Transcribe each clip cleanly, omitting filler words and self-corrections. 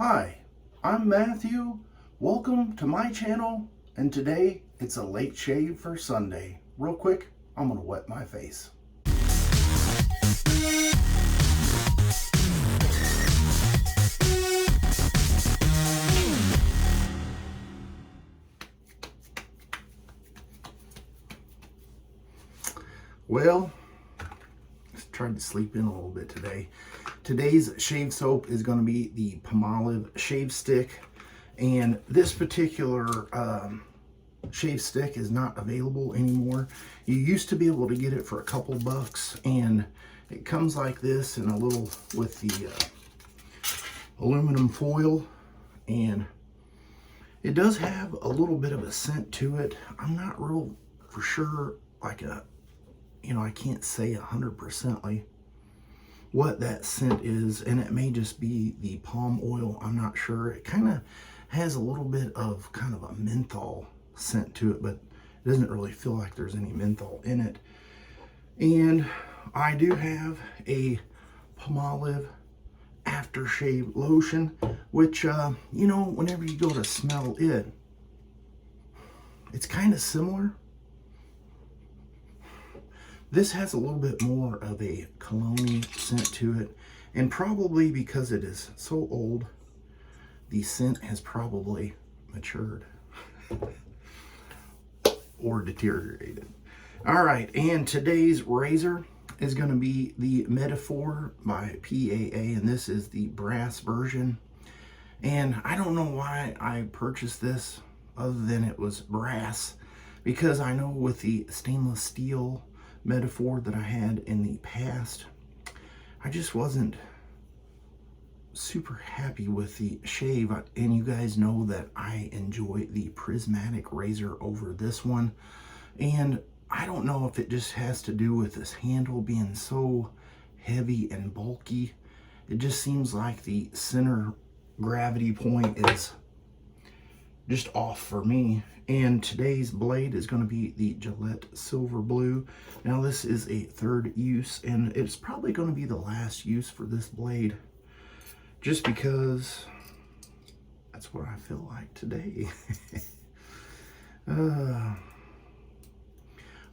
Hi, I'm Matthew. Welcome to my channel, and today it's a late shave for Sunday. Real quick, I'm gonna wet my face. Well, just tried to sleep in a little bit today. Today's shave soap is going to be the Palmolive shave stick, and this particular shave stick is not available anymore. You used to be able to get it for a couple bucks, and it comes like this in a little with the aluminum foil, and it does have a little bit of a scent to it. I'm not real for sure, like I can't say 100%ly what that scent is, and it may just be the palm oil. I'm not sure. It kind of has a little bit of kind of a menthol scent to it, but it doesn't really feel like there's any menthol in it. And I do have a Palmolive aftershave lotion, which whenever you go to smell it, it's kind of similar. This has a little bit more of a cologne scent to it, and probably because it is so old, the scent has probably matured or deteriorated. All right, and today's razor is going to be the Meta4 by PAA, and this is the brass version. And I don't know why I purchased this other than it was brass, because I know with the stainless steel Meta4 that I had in the past, I just wasn't super happy with the shave. And you guys know that I enjoy the prismatic razor over this one, and I don't know if it just has to do with this handle being so heavy and bulky. It just seems like the center gravity point is just off for me. And today's blade is going to be the Gillette Silver Blue. Now this is a third use, and it's probably going to be the last use for this blade, just because that's what I feel like today. I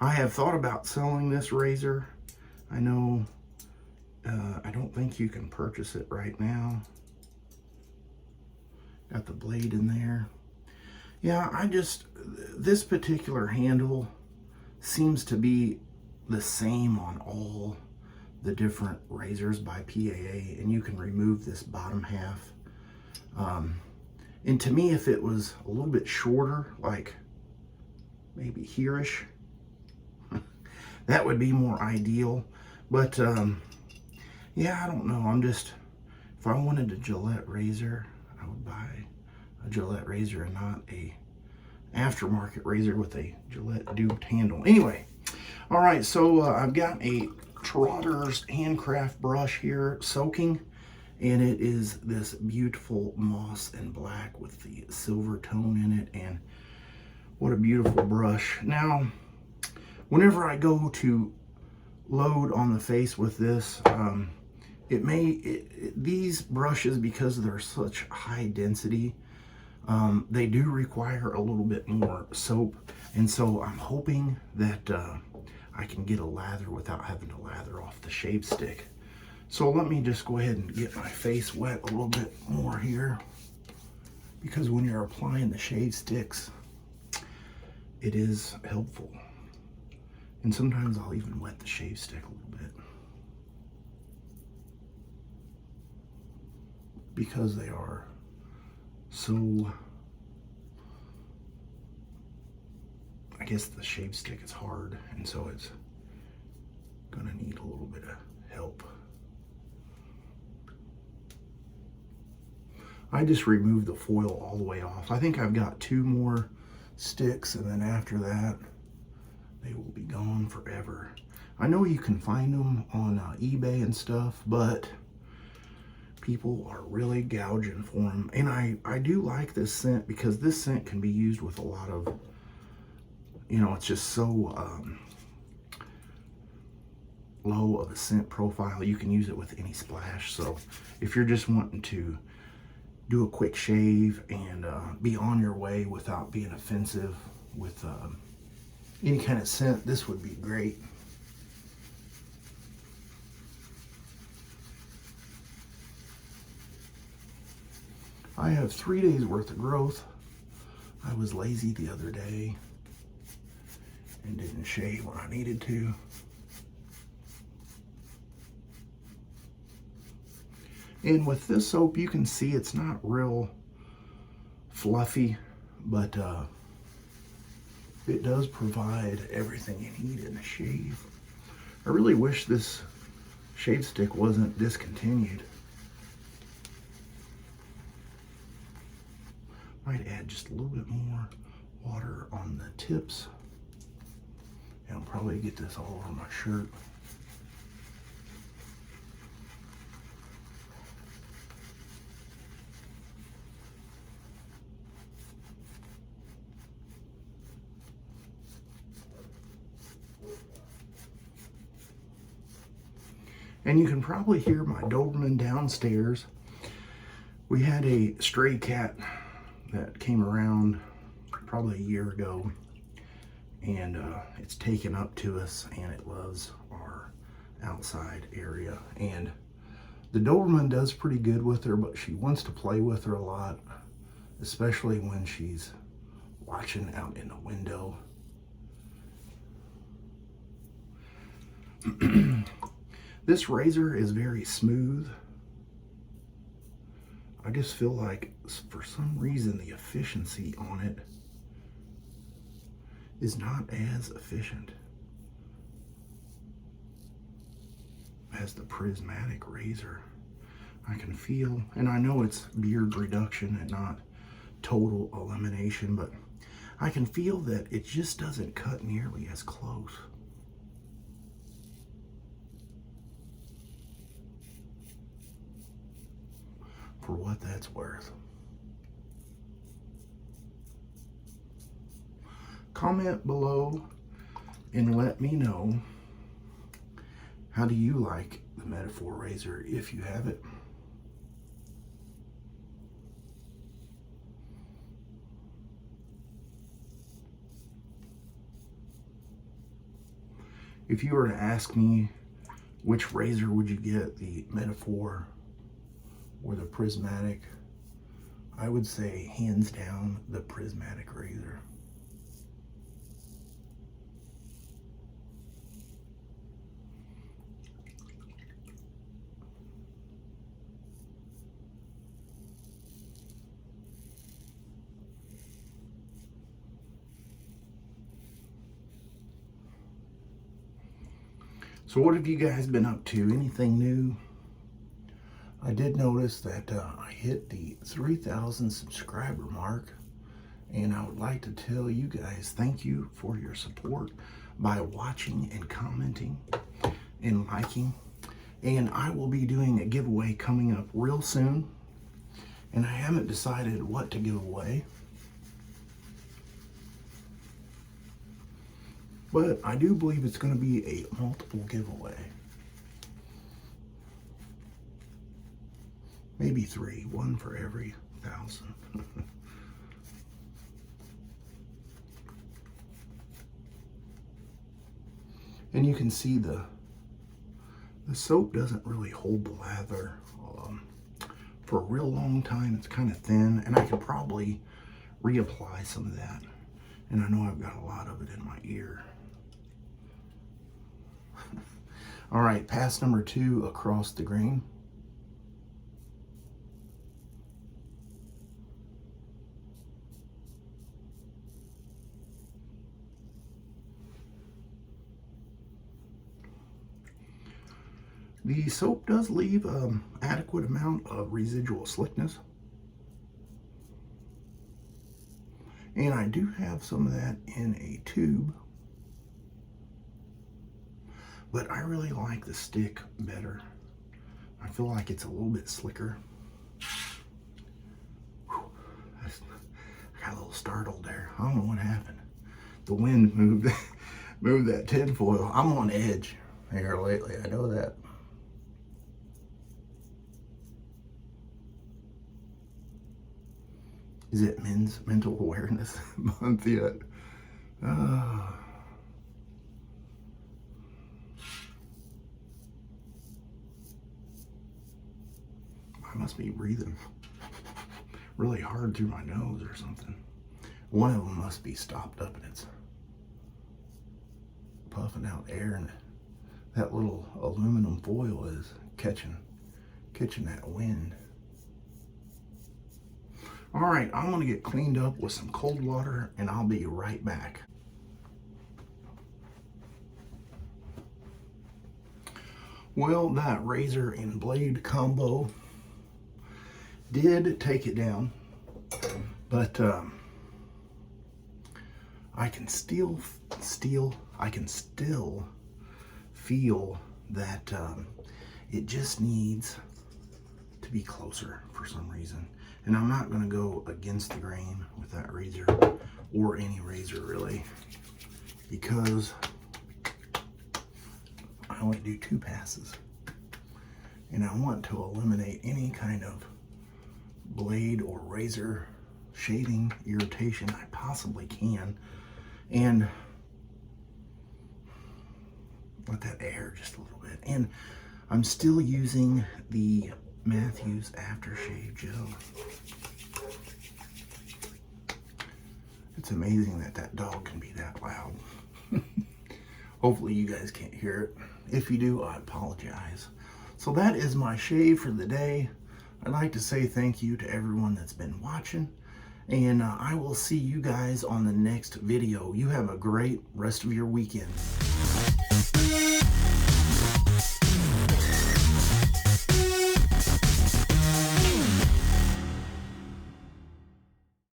have thought about selling this razor. I know I don't think you can purchase it right now. Got the blade in there. Yeah, this particular handle seems to be the same on all the different razors by PAA, and you can remove this bottom half. And to me, if it was a little bit shorter, like maybe here-ish, that would be more ideal. But yeah, I don't know. If I wanted a Gillette razor, I would buy a Gillette razor and not a aftermarket razor with a Gillette duped handle. Anyway, all right, so I've got a Trotters handcraft brush here soaking, and it is this beautiful moss and black with the silver tone in it, and what a beautiful brush. Now, whenever I go to load on the face with this, these brushes, because they're such high density, they do require a little bit more soap, and so I'm hoping that I can get a lather without having to lather off the shave stick. So let me just go ahead and get my face wet a little bit more here, because when you're applying the shave sticks, it is helpful. And sometimes I'll even wet the shave stick a little bit, because they are so, I guess the shave stick is hard, and so it's gonna need a little bit of help. I just removed the foil all the way off. I think I've got 2 more sticks, and then after that, they will be gone forever. I know you can find them on eBay and stuff, but people are really gouging for them. And I do like this scent, because this scent can be used with a lot of, it's just so low of a scent profile. You can use it with any splash. So if you're just wanting to do a quick shave and be on your way without being offensive with any kind of scent, this would be great. I have 3 days worth of growth. I was lazy the other day and didn't shave when I needed to. And with this soap, you can see it's not real fluffy, but it does provide everything you need in a shave. I really wish this shave stick wasn't discontinued. Might add just a little bit more water on the tips. And I'll probably get this all over my shirt. And you can probably hear my Doberman downstairs. We had a stray cat that came around probably a year ago, and it's taken up to us, and it loves our outside area. And the Doberman does pretty good with her, but she wants to play with her a lot, especially when she's watching out in the window. This razor is very smooth. I just feel like for some reason the efficiency on it is not as efficient as the prismatic razor. I can feel, and I know it's beard reduction and not total elimination, but I can feel that it just doesn't cut nearly as close. For what that's worth. Comment below and let me know, how do you like the Meta4 razor if you have it? If you were to ask me which razor would you get, the Meta4 or the prismatic, I would say hands down the prismatic razor. So what have you guys been up to? Anything new? I did notice that I hit the 3,000 subscriber mark, and I would like to tell you guys thank you for your support by watching and commenting and liking. And I will be doing a giveaway coming up real soon, and I haven't decided what to give away, but I do believe it's going to be a multiple giveaway. Maybe 3, 1 for every 1,000. And you can see the soap doesn't really hold the lather for a real long time. It's kind of thin, and I could probably reapply some of that. And I know I've got a lot of it in my ear. All right, pass number 2 across the grain. The soap does leave an adequate amount of residual slickness. And I do have some of that in a tube. But I really like the stick better. I feel like it's a little bit slicker. Whew. I got a little startled there. I don't know what happened. The wind moved that tin foil. I'm on edge here lately, I know that. Is it Men's Mental Awareness Month yet? I must be breathing really hard through my nose or something. One of them must be stopped up and it's puffing out air, and that little aluminum foil is catching that wind. All right, I'm gonna get cleaned up with some cold water and I'll be right back. Well, that razor and blade combo did take it down, but I can still feel that it just needs to be closer for some reason. And I'm not going to go against the grain with that razor, or any razor really, because I only do 2 passes. And I want to eliminate any kind of blade or razor shaving irritation I possibly can, and let that air just a little bit. And I'm still using the Matthews aftershave gel. It's amazing that that dog can be that loud. Hopefully you guys can't hear it. If you do, I apologize. So that is my shave for the day. I'd like to say thank you to everyone that's been watching, and I will see you guys on the next video. You have a great rest of your weekend.